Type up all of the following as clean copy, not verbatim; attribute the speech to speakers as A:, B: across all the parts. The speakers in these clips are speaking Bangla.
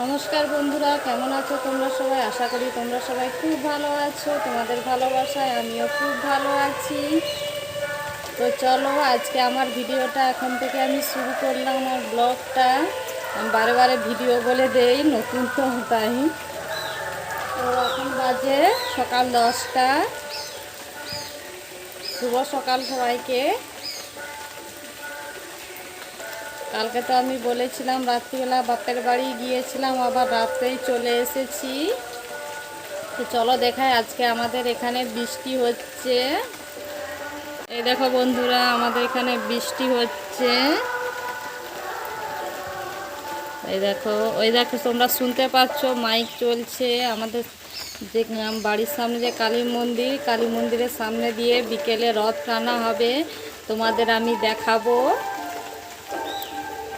A: নমস্কার বন্ধুরা, কেমন আছো তোমরা সবাই? আশা করি তোমরা সবাই খুব ভালো আছো। তোমাদের ভালোবাসায় আমিও খুব ভালো আছি। তো চলো, আজকে আমার ভিডিওটা এখন থেকে আমি শুরু করলাম। আমার ব্লগটা আমি বারে বারে ভিডিও বলে দেই, নতুন তো তাই। তো এখন বাজে সকাল 10টা। শুভ সকাল সবাইকে। কালকে তো আমি বলেছিলাম রাত্রিবেলা বাপের বাড়ি গিয়েছিলাম, আবার রাত্রেই চলে এসেছি। তো চলো দেখায়, আজকে আমাদের এখানে বৃষ্টি হচ্ছে। এই দেখো বন্ধুরা, আমাদের এখানে বৃষ্টি হচ্ছে। ওই দেখো তোমরা শুনতে পাচ্ছ, মাইক চলছে। আমাদের যে বাড়ির সামনে যে কালী মন্দিরের সামনে দিয়ে বিকেলে রথ টানা হবে, তোমাদের আমি দেখাবো।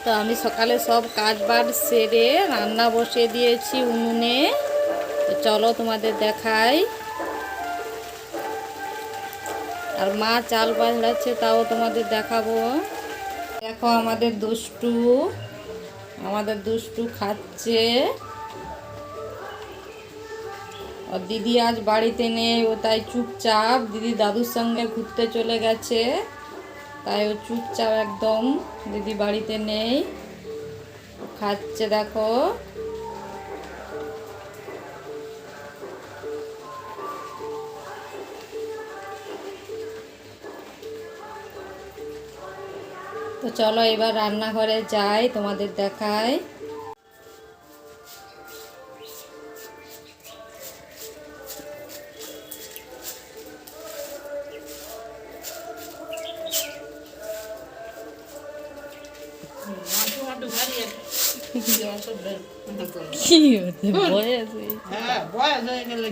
A: তো আমি সকালে সব কাজ বাজ সেরে রান্না বসিয়ে দিয়েছি উনুনে। তো চলো তোমাদের দেখাই। আর মা চাল বাজড়াচ্ছে, তাও তোমাদের দেখাবো। দেখো আমাদের দুষ্টু খাচ্ছে। আর দিদি আজ বাড়িতে নেই, ও তাই চুপচাপ। দিদি দাদুর সঙ্গে ঘুরতে চলে গেছে, তাই ও চুপচাপ একদম। দিদি বাড়িতে নেই, খাচ্ছে দেখো। তো চলো এবার রান্নাঘরে যাই, তোমাদের দেখাই। কি হতে বয়স হয়ে গেলে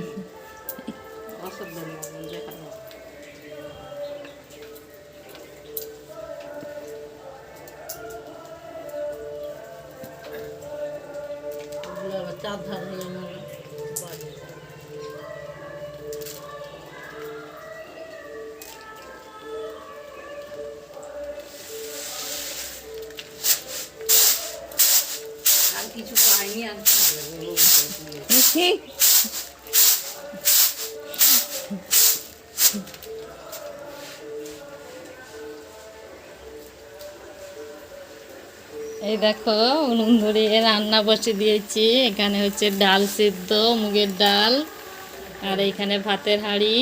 A: চার ধারে আর কিছু পাইনি। আর এই দেখো, উনুন ধরিয়ে রান্না বসে দিয়েছি। এখানে হচ্ছে ডাল সিদ্ধ, মুগের ডাল। আর এইখানে ভাতের হাঁড়ি।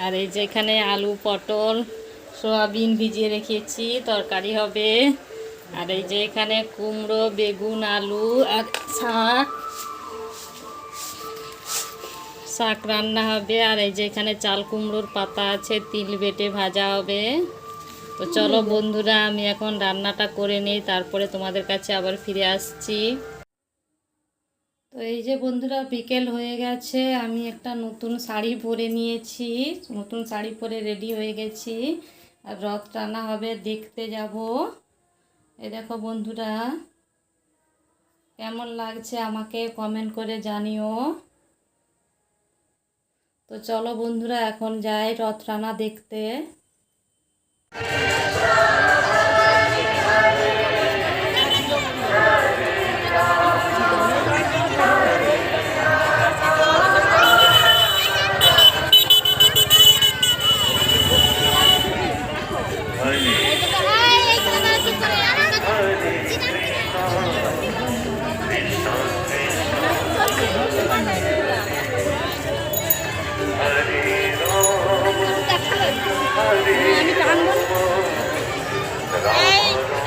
A: আর এই যে এখানে আলু, পটল, সয়াবিন ভিজিয়ে রেখেছি, তরকারি হবে। আর এই যে এখানে কুমড়ো, বেগুন, আলু আর শাক রান্না হবে। আর এই যে এখানে চাল কুমড়োর পাতা আছে, তিল বেটে ভাজা হবে। তো চলো বন্ধুরা, আমি এখন রান্নাটা করে নিই, তারপরে তোমাদের কাছে আবার ফিরে আসছি। তো এই যে বন্ধুরা, বিকেল হয়ে গেছে। আমি একটা নতুন শাড়ি পরে নিয়েছি, নতুন শাড়ি পরে রেডি হয়ে গেছি। আর রথ টানা হবে, দেখতে যাব। এই দেখো বন্ধুরা, কেমন লাগছে আমাকে কমেন্ট করে জানিও। তো চলো বন্ধুরা, এখন যাই রথ টানা দেখতে।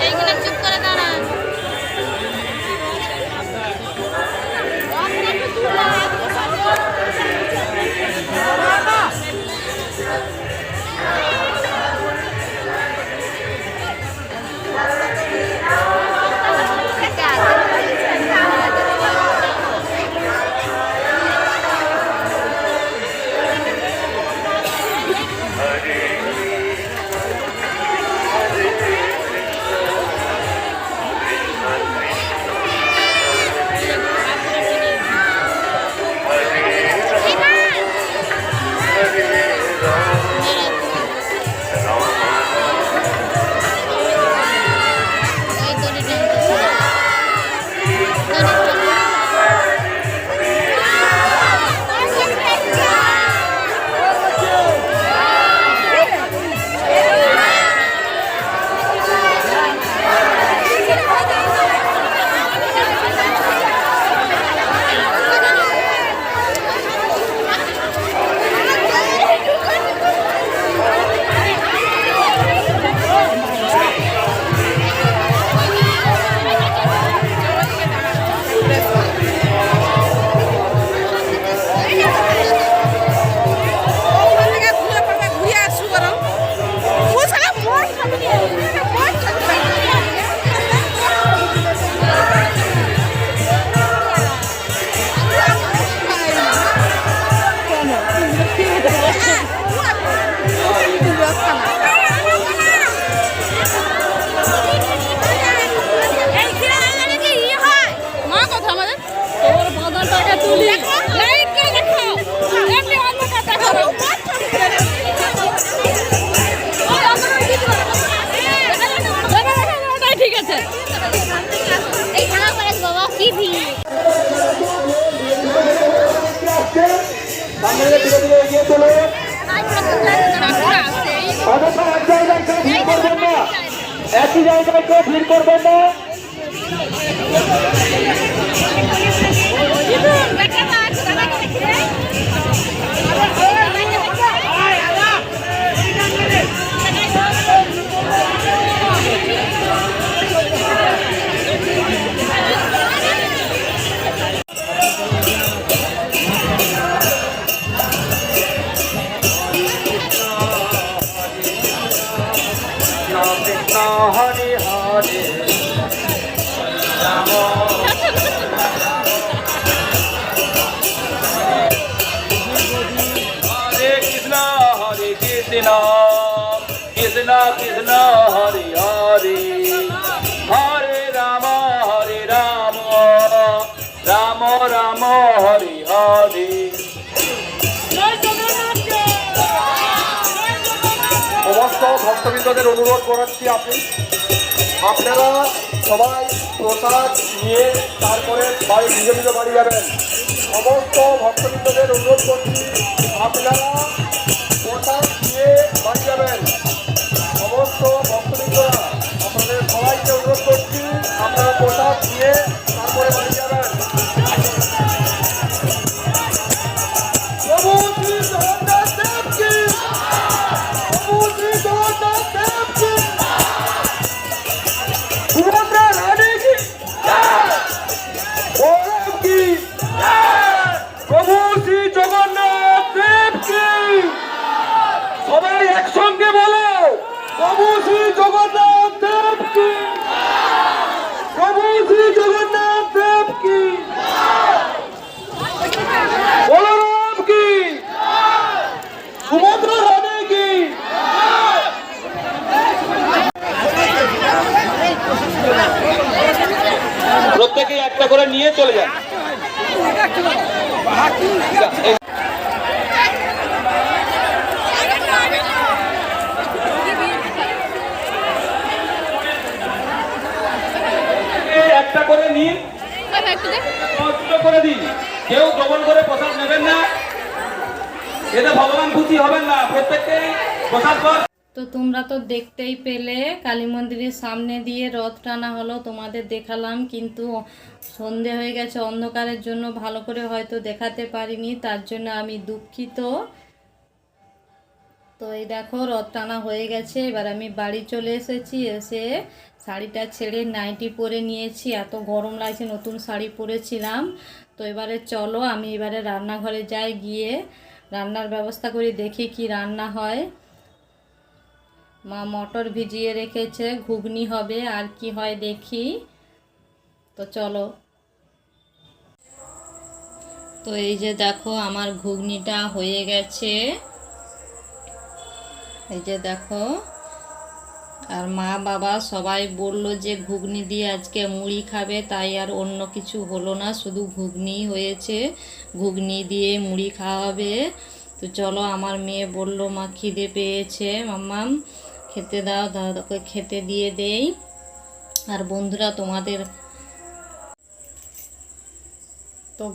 A: এইগুলো চুপ করে দাঁড়ান।
B: বাবা কি ভিড়।
C: একই জায়গায় কেউ ভিড় করবেন না। হরে হরে রাম হরে কৃষ্ণ কৃষ্ণ কৃষ্ণ হরে হরে হরে রাম রাম রাম হরে হরে। সমস্ত ভক্তবৃন্দদের অনুরোধ করাচ্ছি আপনারা সবাই প্রসাদ নিয়ে তারপরে বাড়ি নিজে নিজে বাড়ি যাবেন। সমস্ত ভক্তবৃন্দদের অনুরোধ করছি আপনারা প্রসাদ নিয়ে বাড়ি যাবেন। সমস্ত ভক্তবৃন্দরা আপনাদের সবাইকে অনুরোধ করছি আপনারা প্রসাদ নিয়ে তারপরে বাড়ি যাবেন। প্রভু শ্রী জগন্নাথ দেব কি, প্রভু শ্রী জগন্নাথ দেব কি, সুভদ্রা রানী কি জয়, বলরাম কি জয়, প্রভু শ্রী জগন্নাথ দেব কি। সবাই একসঙ্গে বলো, প্রভু শ্রী জগন্নাথ দেব কি, প্রভু শ্রী জগন্নাথ দেব কি, বলরাম কি, সুভদ্রা রানী কি। প্রত্যেকে একটা করে নিয়ে চলে যান। একটা করে নিন, করে দিন। কেউ দমন করে প্রসাদ নেবেন না, এতে ভগবান খুশি হবেন না। প্রত্যেককে প্রসাদ পান।
A: তো তোমরা তো দেখতেই পেলে কালী মন্দিরের সামনে দিয়ে রথ টানা হলো, তোমাদের দেখালাম, কিন্তু সন্ধে হয়ে গেছে, অন্ধকারের জন্য ভালো করে হয়তো দেখাতে পারিনি, তার জন্য আমি দুঃখিত। তো এই দেখো রথ টানা হয়ে গেছে, এবার আমি বাড়ি চলে এসেছি। এসে শাড়িটা ছেড়ে নাইটি পরে নিয়েছি, এত গরম লাগছে, নতুন শাড়ি পরেছিলাম। তো এবারে চলো আমি এবারে রান্নাঘরে যাই, গিয়ে রান্নার ব্যবস্থা করি, দেখি কি রান্না হয়। মা মটর ভিজিয়ে রেখেছে, ঘুগনি হবে, আর কি হয় দেখি। তো চলো। তো এই যে দেখো আমার ঘুগনিটা হয়ে গেছে, এই যে দেখো। আর মা বাবা সবাই বলল যে ঘুগনি দিয়ে আজকে মুড়ি খাবে, তাই আর অন্য কিছু হলো না, শুধু ঘুগনি হয়েছে, ঘুগনি দিয়ে মুড়ি খাওয়া হবে। তো চলো, আমার মেয়ে বলল মা খিদে পেয়েছে, মাম্মাম খেতে দাও, দাদাকে খেতে দিয়ে দেই। আর বন্ধুরা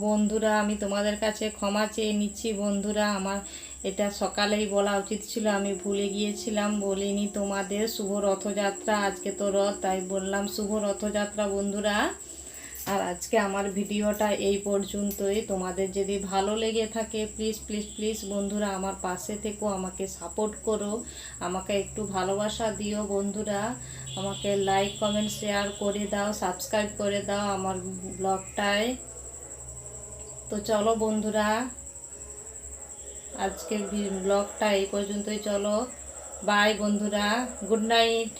A: বন্ধুরা আমি তোমাদের কাছে ক্ষমা চেয়ে নিচ্ছি বন্ধুরা, আমার এটা সকালেই বলা উচিত ছিল, আমি ভুলে গিয়েছিলাম, বলিনি তোমাদের। শুভ রথযাত্রা, আজকে তো রথ, তাই বললাম শুভ রথযাত্রা বন্ধুরা। আর আজকে আমার ভিডিওটা এই পর্যন্তই। তোমাদের যদি ভালো লেগে থাকে প্লিজ প্লিজ প্লিজ বন্ধুরা আমার পাশে থেকো, আমাকে সাপোর্ট করো, আমাকে একটু ভালোবাসা দিও বন্ধুরা, আমাকে লাইক কমেন্ট শেয়ার করে দাও, সাবস্ক্রাইব করে দাও আমার ব্লগটায়। তো চলো বন্ধুরা, আজকের ব্লগটা এই পর্যন্তই। চলো বাই বন্ধুরা, গুড নাইট।